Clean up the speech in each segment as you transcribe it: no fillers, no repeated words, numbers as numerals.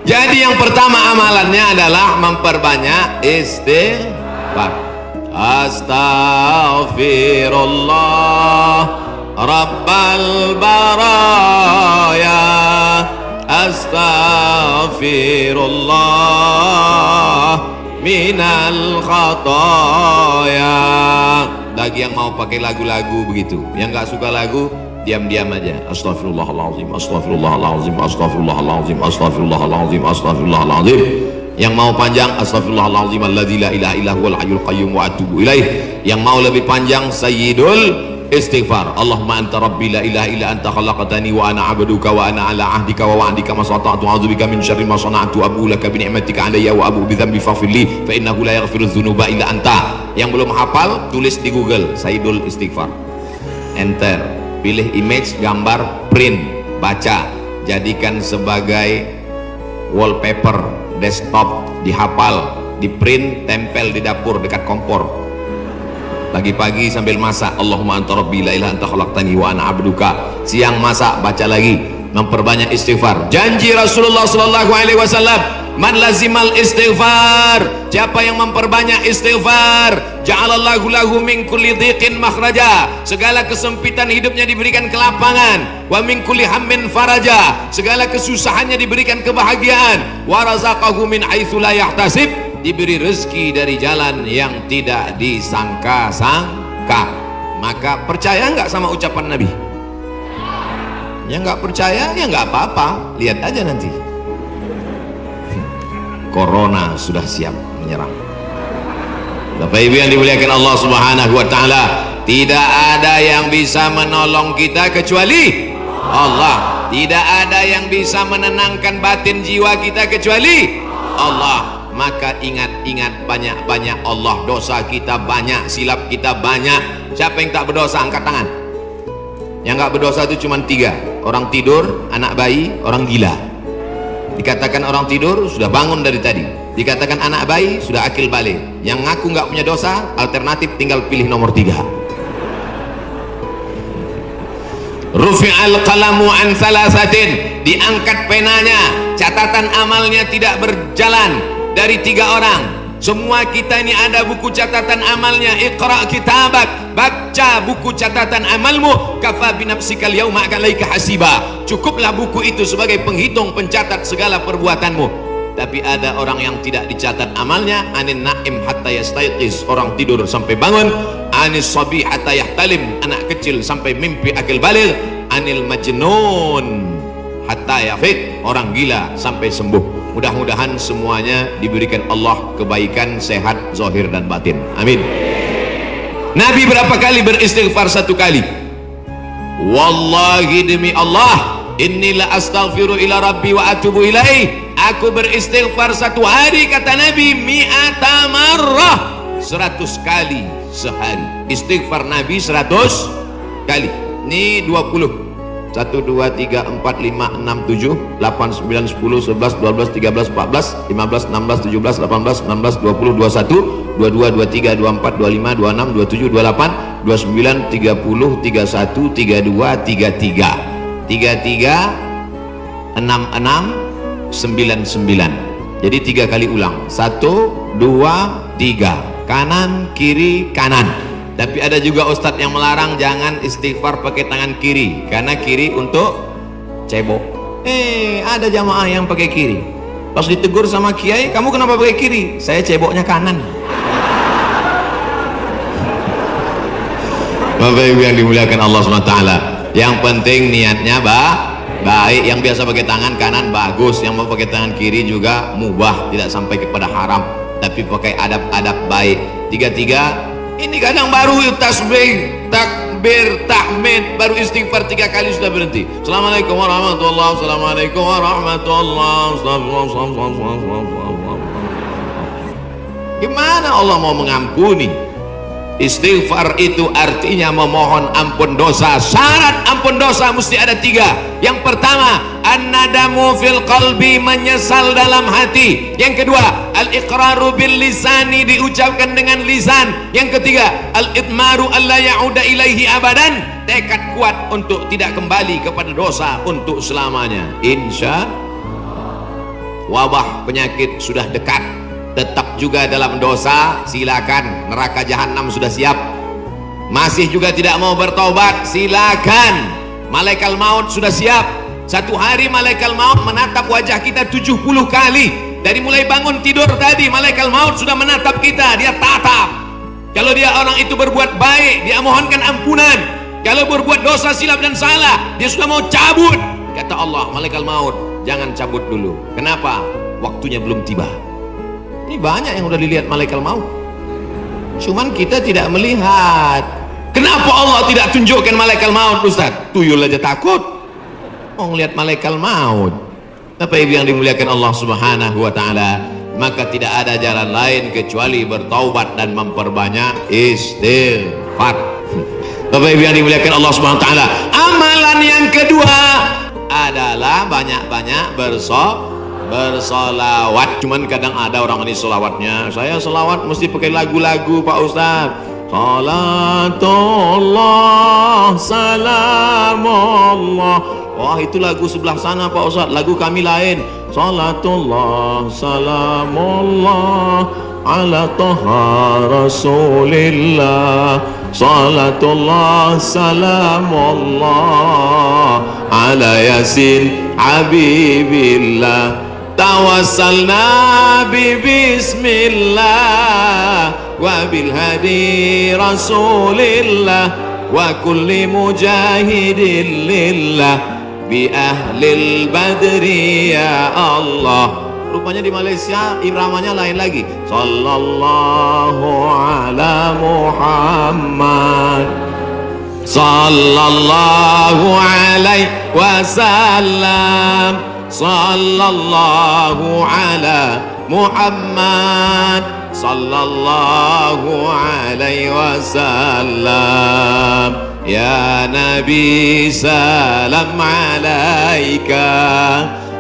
Jadi yang pertama amalannya adalah memperbanyak istighfar. Astaghfirullah Rabbal baraya, astaghfirullah minal khataya. Bagi yang mau pakai lagu-lagu begitu, yang nggak suka lagu, diam-diam aja. Astaghfirullahaladzim, astaghfirullahaladzim, astaghfirullahaladzim, astaghfirullahaladzim, astaghfirullahaladzim. Yang mau panjang, astaghfirullahaladzim alladzi la ilaha illa huwal hayyul qayyum wa atubu ilaih. Yang mau lebih panjang, sayyidul istighfar. Allahumma anta rabbi la ilaha illa anta khalaqtani wa ana 'abduka wa ana 'ala 'ahdika wa wa'dika ma stata'tu a'udzubika min syarri ma sana'tu abu laka bi ni'matika 'alayya wa abu bi dzambi faghfir li fa innahu la yaghfiru dzunuba illa anta. Yang belum hafal, tulis di Google sayyidul istighfar, enter, pilih image, gambar, print, baca, jadikan sebagai wallpaper desktop, dihafal, di print, tempel di dapur dekat kompor. Pagi-pagi sambil masak, Allahumma anta rabbi la ilaha anta khalaqtani wa ana 'abduka. Siang masak, baca lagi, memperbanyak istighfar. Janji Rasulullah sallallahu alaihi wasallam, man lazimal istighfar, siapa yang memperbanyak istighfar, ja'alallahu lahu min kulli dhiqin makhraja, segala kesempitan hidupnya diberikan kelapangan, wa min kulli hammin faraja, segala kesusahannya diberikan kebahagiaan, wa razaqahu min haitsu la yahtasib, diberi rezeki dari jalan yang tidak disangka-sangka. Maka percaya nggak sama ucapan Nabi? Yang nggak percaya ya nggak apa-apa, lihat aja nanti. Corona sudah siap menyerang. Bapak Ibu yang dimuliakan Allah Subhanahu wa taala, tidak ada yang bisa menolong kita kecuali Allah. Tidak ada yang bisa menenangkan batin jiwa kita kecuali Allah. Maka ingat-ingat banyak-banyak Allah. Dosa kita banyak, silap kita banyak. Siapa yang tak berdosa angkat tangan. Yang nggak berdosa itu cuma 3: orang tidur, anak bayi, orang gila. Dikatakan orang tidur sudah bangun dari tadi, dikatakan anak bayi sudah akil balik. Yang ngaku nggak punya dosa, alternatif tinggal pilih nomor 3. Rufi'al qalamu an thalathatin, diangkat penanya, catatan amalnya tidak berjalan, dari 3 orang. Semua kita ini ada buku catatan amalnya. Iqra kitabak, baca buku catatan amalmu, kafa binafsikal yauma alaika hasiba. Cukuplah buku itu sebagai penghitung, pencatat segala perbuatanmu. Tapi ada orang yang tidak dicatat amalnya. Anin naim hatta yastayqiz, orang tidur sampai bangun. Anis sabi hatta yahtalim, anak kecil sampai mimpi akil baligh. Anil majnun hatta yafiq, orang gila sampai sembuh. Mudah-mudahan semuanya diberikan Allah kebaikan, sehat, zahir dan batin. Amin. Nabi berapa kali beristighfar? 1 kali. Wallahi demi Allah, inni la astaghfiru ila rabbi wa atubu ilaih. Aku beristighfar 1 hari, kata Nabi, mi'ata marrah, 100 kali sehari. Istighfar Nabi 100 kali. Ini 20. 1, 2, 3, 4, 5, 6, 7, 8, 9, 10, 11, 12, 13, 14, 15, 16, 17, 18, 19, 20, 21, 22, 23, 24, 25, 26, 27, 28, 29, 30, 31, 32, 33, 33, 66, 99. Jadi 3 kali ulang. 1, 2, 3, kanan, kiri, kanan. Tapi ada juga ustadz yang melarang jangan istighfar pakai tangan kiri, karena kiri untuk cebok. Ada jamaah yang pakai kiri. Pas ditegur sama kiai, kamu kenapa pakai kiri? Saya ceboknya kanan. Bapak Ibu yang dimuliakan Allah SWT, yang penting niatnya baik. Yang biasa pakai tangan kanan bagus, yang mau pakai tangan kiri juga mubah, tidak sampai kepada haram, tapi pakai adab-adab baik. 33. Ini kadang baru tasbih, takbir, tahmid, baru istighfar 3 kali sudah berhenti. Assalamualaikum warahmatullahi wabarakatuh. Assalamualaikum warahmatullahi wabarakatuh. Gimana Allah mau mengampuni? Istighfar itu artinya memohon ampun dosa. Syarat ampun dosa mesti ada 3. Yang pertama, an-nadamu fil qalbi, menyesal dalam hati. Yang kedua, al-iqraru bil lisani, diucapkan dengan lisan. Yang ketiga, al-idmaru alla ya'uda ilaihi abadan, tekad kuat untuk tidak kembali kepada dosa untuk selamanya. Insya wabah penyakit sudah dekat, tetap juga dalam dosa, silakan, neraka jahanam sudah siap. Masih juga tidak mau bertobat, silakan, malaikat maut sudah siap. Satu hari malaikat maut menatap wajah kita 70 kali. Dari mulai bangun tidur tadi, malaikat maut sudah menatap kita, dia tatap. Kalau dia orang itu berbuat baik, dia mohonkan ampunan. Kalau berbuat dosa, silap dan salah, dia sudah mau cabut. Kata Allah, malaikat maut, jangan cabut dulu. Kenapa? Waktunya belum tiba. Ini banyak yang udah dilihat malaikat maut, cuman kita tidak melihat. Kenapa Allah tidak tunjukkan malaikat maut, Ustaz? Tuyul aja takut mau ngelihat malaikat maut. Apa yang dimuliakan Allah Subhanahu wa taala, maka tidak ada jalan lain kecuali bertaubat dan memperbanyak istighfar. Bapak Ibu yang dimuliakan Allah Subhanahu wa taala, amalan yang kedua adalah banyak-banyak bersolawat. Cuman kadang ada orang ini solawatnya, saya solawat mesti pakai lagu-lagu Pak Ustaz. Salatullah salamullah. Wah, itu lagu sebelah sana Pak Ustaz, lagu kami lain. Salatullah salamullah ala taha rasulillah. Salatullah salamullah ala yasin habibillah. Tawassalna bi bismillah wa bil hadi rasulillah wa kulli mujahidin lillah bi ahlil badri ya Allah. Rupanya di Malaysia iramanya lain lagi. Sallallahu ala Muhammad, sallallahu alaihi wasallam, sallallahu ala Muhammad, sallallahu alaihi wasallam. Ya Nabi salam alaika,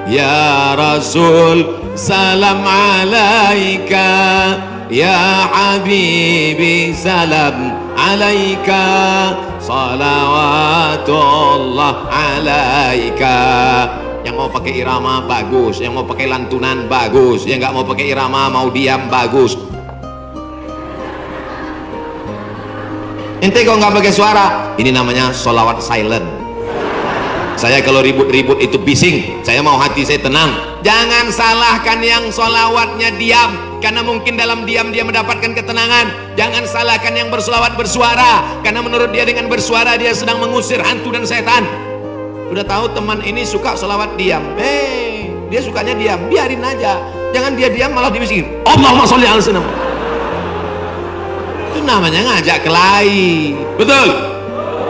ya Rasul salam alaika, ya Habibi salam alaika, salawatullah alaika. Yang mau pakai irama bagus, yang mau pakai lantunan bagus, yang nggak mau pakai irama mau diam bagus. Ente kok nggak pakai suara, ini namanya solawat silent. Saya kalau ribut-ribut itu bising, saya mau hati saya tenang. Jangan salahkan yang solawatnya diam, karena mungkin dalam diam dia mendapatkan ketenangan. Jangan salahkan yang bersolawat bersuara, karena menurut dia dengan bersuara dia sedang mengusir hantu dan setan. Udah tahu teman ini suka solawat diam, dia sukanya diam, biarin aja. Jangan dia diam malah dibisir Allahumma sholli ala sayyidina. Itu namanya ngajak kelahi, betul?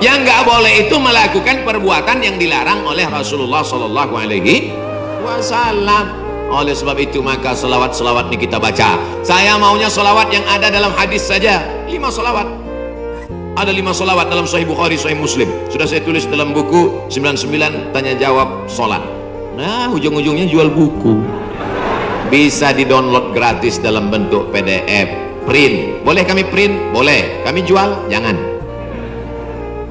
Yang nggak boleh itu melakukan perbuatan yang dilarang oleh Rasulullah Sallallahu Alaihi Wasallam. Oleh sebab itu maka selawat-selawat ini kita baca. Saya maunya selawat yang ada dalam hadis saja, 5 selawat. Ada 5 selawat dalam Sahih Bukhari, Sahih Muslim. Sudah saya tulis dalam buku 99 tanya jawab solat. Nah, ujung-ujungnya jual buku. Bisa di-download gratis dalam bentuk PDF, print. Boleh kami print? Boleh. Kami jual? Jangan.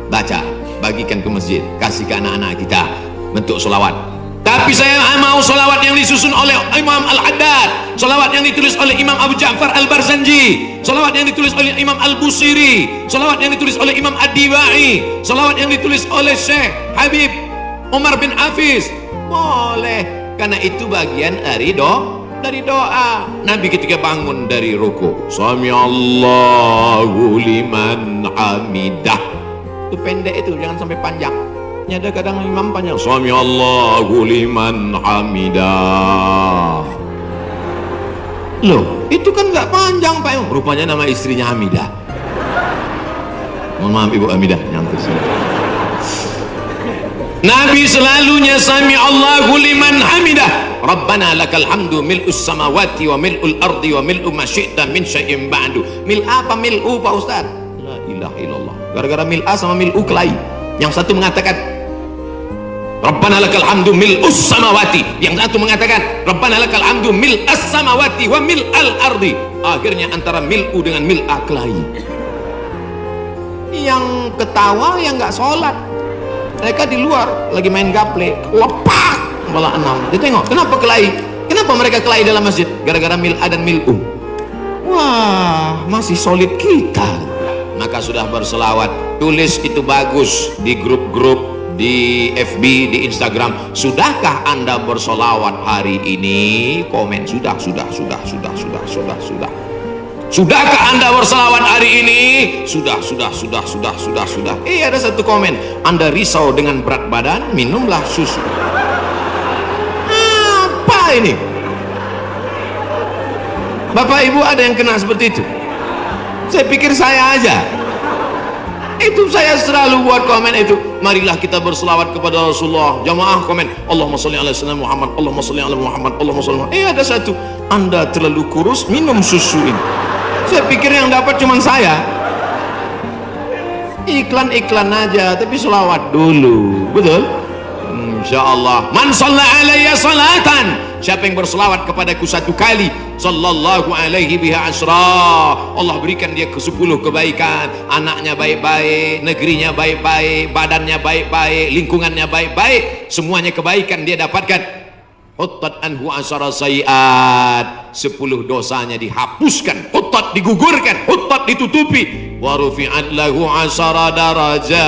Baca, bagikan ke masjid, kasih ke anak-anak kita bentuk solawat. Tapi saya mau solawat yang disusun oleh Imam Al-Haddad, solawat yang ditulis oleh Imam Abu Ja'far Al-Barzanji, solawat yang ditulis oleh Imam Al-Busiri, solawat yang ditulis oleh Imam Ad-Dibai, solawat yang ditulis oleh Syekh Habib Umar bin Hafiz. Boleh, karena itu bagian dari doa. Nabi ketika bangun dari ruku, Sami Allahu liman hamidah. Itu pendek, itu jangan sampai panjang. Ini ada kadang imam panjang, Sami Allahu liman hamidah. Loh, itu kan nggak panjang Pak Imam. Rupanya nama istrinya Hamidah. Mohon maaf Ibu Hamidah, nyantai sini. Nabi selalunya Sami Allahu liman hamidah. Rabbana lakal hamdu mil'us samawati wa mil'ul ardi wa mil'u ma syi'ta min syai'in ba'du. Mil apa mil'u Pak Ustaz? La ilaha illallah. Gara-gara mil'a sama mil'u kelahi. Yang satu mengatakan Rabbana lakal hamdu mil'us samawati, yang satu mengatakan Rabbana lakal hamdu mil'as samawati wa mil'al ardi. Akhirnya antara mil'u dengan mil'a kelahi. Yang ketawa yang nggak sholat, mereka di luar lagi main gaple, lepak malah 6. Dia tengok, kenapa kelahi? Kenapa mereka kelahi dalam masjid? Gara-gara mil'a dan mil'u. Wah, masih solid kita. Maka sudah berselawat, tulis itu bagus di grup-grup, di FB, di Instagram. Sudahkah Anda berselawat hari ini? Komen sudah. Sudahkah Anda berselawat hari ini? Sudah. Ada satu komen, Anda risau dengan berat badan, minumlah susu. Apa ini? Bapak Ibu ada yang kena seperti itu? Saya pikir saya aja. Itu saya selalu buat komen itu. Marilah kita berselawat kepada Rasulullah. Jamaah komen, Allahumma sholli ala sayyidina Muhammad, Allahumma sholli ala Muhammad, Allahumma sholli ala Muhammad. Ada satu, Anda terlalu kurus, minum susu ini. Saya pikir yang dapat cuma saya. Iklan-iklan aja, tapi selawat dulu. Betul? Insyaallah. Man shalla alayya salatan, siapa yang berselawat kepadaku satu kali, sallallahu alaihi biha asra, Allah berikan dia ke 10 kebaikan. Anaknya baik-baik, negerinya baik-baik, badannya baik-baik, lingkungannya baik-baik, semuanya kebaikan dia dapatkan. Huttat anhu asyara sayiat, 10 dosanya dihapuskan, huttat digugurkan, huttat ditutupi, wa rufi'at lahu asyara darajat,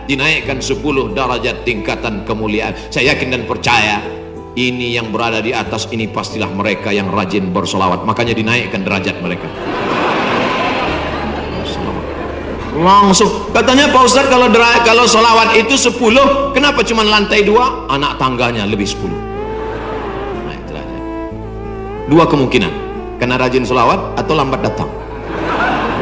dinaikkan 10 derajat tingkatan kemuliaan. Saya yakin dan percaya ini yang berada di atas ini pastilah mereka yang rajin bersolawat, makanya dinaikkan derajat mereka. Langsung katanya Pak Ustadz, kalau solawat itu 10, kenapa cuma lantai 2? Anak tangganya lebih 10. Nah, itu aja. 2 kemungkinan, karena rajin solawat atau lambat datang.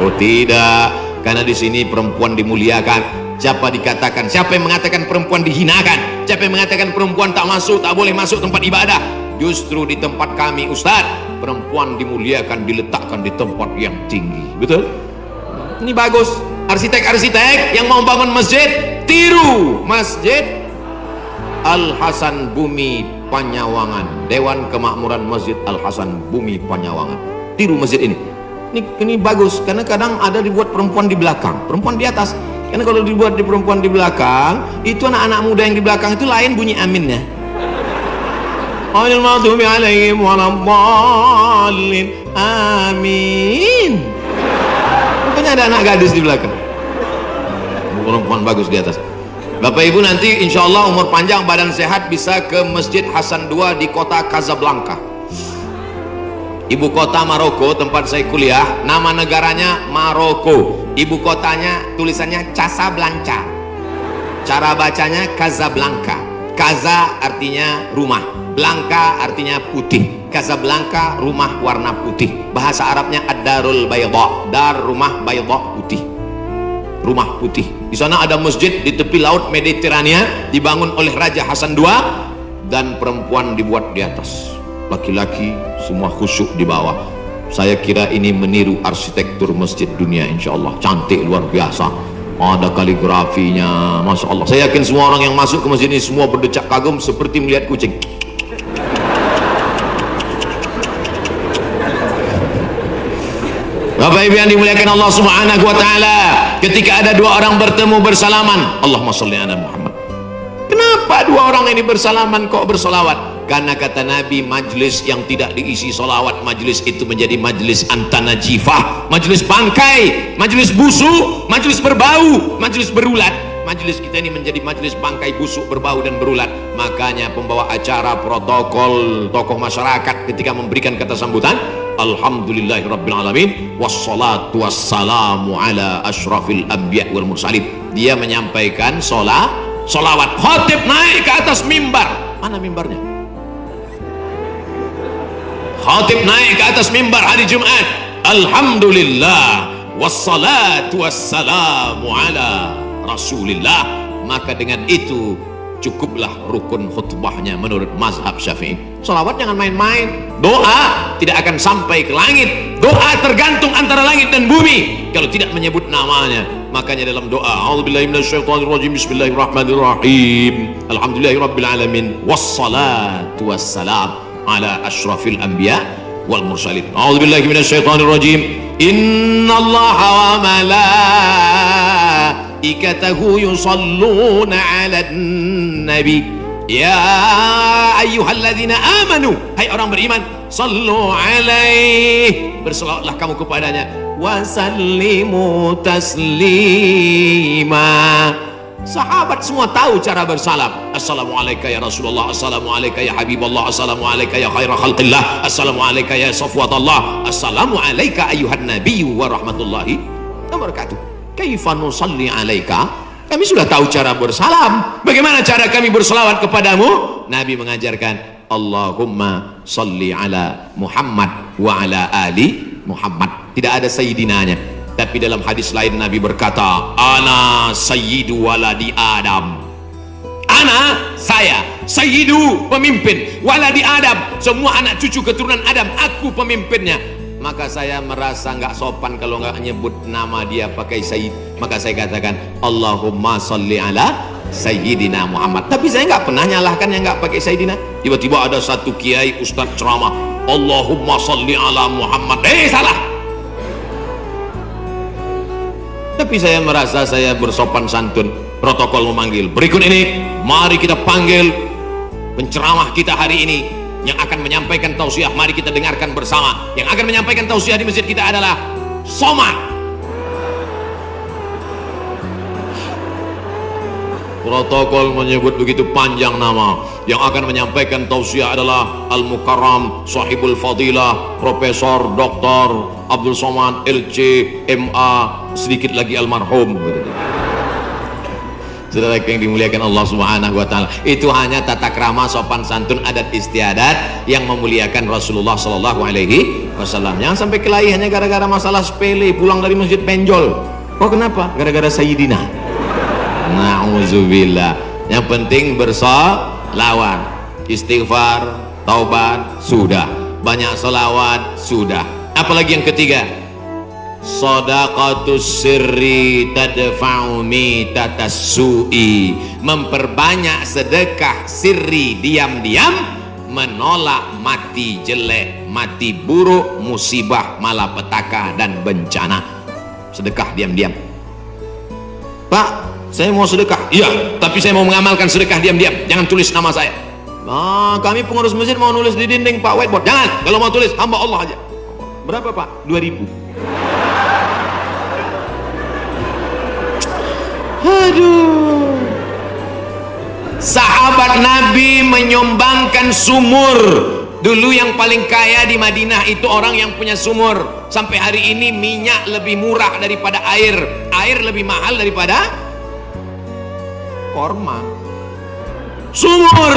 Oh tidak, karena di sini perempuan dimuliakan. Siapa yang mengatakan perempuan dihinakan? Siapa yang mengatakan perempuan tak boleh masuk tempat ibadah? Justru di tempat kami Ustadz, perempuan dimuliakan, diletakkan di tempat yang tinggi. Betul? Ini bagus. Arsitek-arsitek yang mau bangun masjid, tiru Masjid Al-Hasan Bumi Panyawangan, Dewan Kemakmuran Masjid Al-Hasan Bumi Panyawangan. Tiru masjid ini. Ini bagus, karena kadang ada dibuat perempuan di belakang, perempuan di atas. Karena kalau dibuat di perempuan di belakang, itu anak-anak muda yang di belakang itu lain bunyi aminnya. Amin. Pokoknya ada anak gadis di belakang, perempuan bagus di atas. Bapak Ibu nanti insya Allah umur panjang, badan sehat, bisa ke Masjid Hasan II di kota Casablanca, ibu kota Maroko, tempat saya kuliah. Nama negaranya Maroko, ibu kotanya tulisannya Casablanca, cara bacanya Casablanca. Kaza artinya rumah, Blanca artinya putih. Casablanca rumah warna putih, bahasa Arabnya ad-darul bayda, dar rumah, bayda putih, rumah putih. Di sana ada masjid di tepi laut Mediterania, dibangun oleh Raja Hasan II, dan perempuan dibuat di atas, laki-laki semua khusyuk di bawah. Saya kira ini meniru arsitektur masjid dunia. Insya Allah cantik luar biasa, ada kaligrafinya, Masya Allah. Saya yakin semua orang yang masuk ke masjid ini semua berdecak kagum seperti melihat kucing. Bapak Ibu yang dimuliakan Allah Subhanahu wa taala, ketika ada 2 orang bertemu bersalaman, Allahumma sholli ala Muhammad. Kenapa 2 orang ini bersalaman kok bersolawat? Karena kata Nabi, majlis yang tidak diisi solawat, majlis itu menjadi majlis antanajifah, majlis bangkai, majlis busuk, majlis berbau, majlis berulat. Majlis kita ini menjadi majlis bangkai, busuk, berbau dan berulat. Makanya pembawa acara, protokol, tokoh masyarakat ketika memberikan kata sambutan, alhamdulillahirrabbilalamin, wassalatu wassalamu ala ashrafil anbiya wal mursalin. Dia menyampaikan solawat. Khatib naik ke atas mimbar. Mana mimbarnya? Khatib naik ke atas mimbar hari Jumat, alhamdulillah wassalatu wassalamu ala Rasulillah. Maka dengan itu cukuplah rukun khutbahnya menurut mazhab Syafi'i. Salawat jangan main-main. Doa tidak akan sampai ke langit. Doa tergantung antara langit dan bumi kalau tidak menyebut namanya. Makanya dalam doa, a'udzubillahi minasyaitonirrajim, bismillahirrahmanirrahim, alhamdulillahirabbil alamin, wassalatu wassalam ala asyrafil anbiya wal mursalin. A'udzubillahi minasyaitonirrajim, innallaha wa malaikatahu yusalluna 'alan nabi Ya ayyuhalladzina amanu, hai orang beriman, sallu alaihi, berselawatlah kamu kepadanya, wasallimu taslima. Sahabat semua tahu cara bersalam. Assalamualaikum ya Rasulullah, assalamualaikum ya Habibullah, assalamualaikum ya khaira khalqillah, assalamualaikum ya safwatallah, assalamualaikum ayyuhan nabiyyu wa rahmatullahi wa barakatuh. Kaifa nusalli alaika? Kami sudah tahu cara bersalam. Bagaimana cara kami berselawat kepadamu? Nabi mengajarkan, Allahumma salli ala Muhammad wa ala ali Muhammad. Tidak ada sayyidinanya. Tapi dalam hadis lain Nabi berkata, ana sayyidu waladi Adam. Ana, saya, sayyidu, pemimpin, waladi Adam, semua anak cucu keturunan Adam, aku pemimpinnya. Maka saya merasa nggak sopan kalau nggak nyebut nama dia pakai Sayyid. Maka saya katakan, Allahumma salli ala Sayyidina Muhammad. Tapi saya nggak pernah nyalahkan yang nggak pakai Sayyidina. Tiba-tiba ada satu kiai ustadz ceramah, Allahumma salli ala Muhammad. Salah. Tapi saya merasa saya bersopan santun. Protokol memanggil. Berikut ini, mari kita panggil penceramah kita hari ini yang akan menyampaikan tausiah. Mari kita dengarkan bersama. Yang akan menyampaikan tausiah di masjid kita adalah Somad. Protokol menyebut begitu panjang nama. Yang akan menyampaikan tausiah adalah Al-Mukarram Sahibul Fadilah Profesor Dr. Abdul Somad LC MA, sedikit lagi almarhum. Saudara yang dimuliakan Allah Subhanahu wa taala, itu hanya tata krama sopan santun adat istiadat yang memuliakan Rasulullah sallallahu alaihi wasallam. Jangan sampai kelahi hanya gara-gara masalah sepele, pulang dari masjid penjol. Oh kenapa? Gara-gara Sayyidina. Na'udzubillah. Yang penting bersolawat, istighfar, taubat, sudah. Banyak solawat, sudah. Apalagi yang ketiga, Shadaqatus sirri tadfa'u mitatas su'i, memperbanyak sedekah sirri, diam-diam, menolak mati jelek, mati buruk, musibah, malapetaka dan bencana. Sedekah diam-diam. Pak, saya mau sedekah. Iya, tapi saya mau mengamalkan sedekah diam-diam. Jangan tulis nama saya. Nah, kami pengurus masjid mau nulis di dinding Pak, whiteboard. Jangan, kalau mau tulis hamba Allah aja. Berapa Pak? 2.000. Aduh. Sahabat Nabi menyumbangkan sumur. Dulu yang paling kaya di Madinah itu orang yang punya sumur. Sampai hari ini minyak lebih murah daripada air. Air lebih mahal daripada korma. Sumur,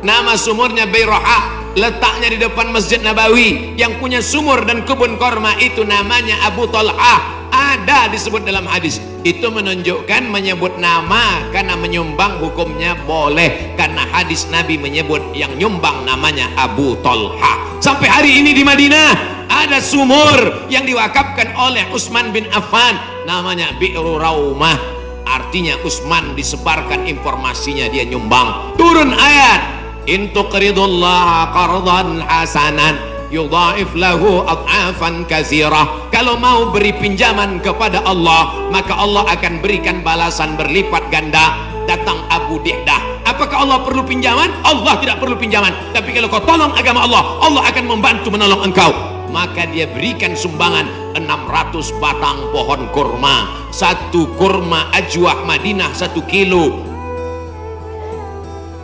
nama sumurnya Bayroha, letaknya di depan Masjid Nabawi. Yang punya sumur dan kebun korma itu namanya Abu Talha. Ada disebut dalam hadis. Itu menunjukkan menyebut nama karena menyumbang hukumnya boleh, karena hadis Nabi menyebut yang nyumbang namanya Abu Talha. Sampai hari ini di Madinah ada sumur yang diwakafkan oleh Utsman bin Affan, namanya Bi'ru Raumah. Artinya Utsman disebarkan informasinya, dia nyumbang. Turun ayat, in tuqridullaha qardan hasanan yudha'if lahu ad'afan katsirah. Kalau mau beri pinjaman kepada Allah, maka Allah akan berikan balasan berlipat ganda. Datang Abu Dihdah, apakah Allah perlu pinjaman? Allah tidak perlu pinjaman. Tapi kalau kau tolong agama Allah, Allah akan membantu menolong engkau. Maka dia berikan sumbangan 600 batang pohon kurma. Satu kurma ajwah Madinah 1 kilo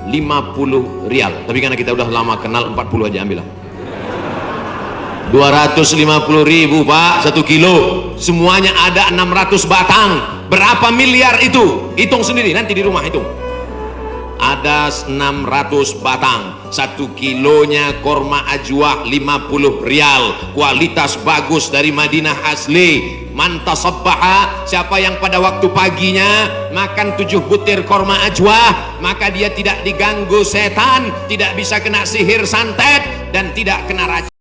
50 rial. Tapi karena kita udah lama kenal, 40 aja ambil lah. 250.000 Pak 1 kilo. Semuanya ada 600 batang. Berapa miliar itu? Hitung sendiri nanti di rumah hitung. Ada 600 batang. 1 kilonya korma ajwah 50 rial. Kualitas bagus dari Madinah asli. Mantasabbaha, siapa yang pada waktu paginya makan 7 butir korma ajwah, maka dia tidak diganggu setan, tidak bisa kena sihir santet, dan tidak kena racun.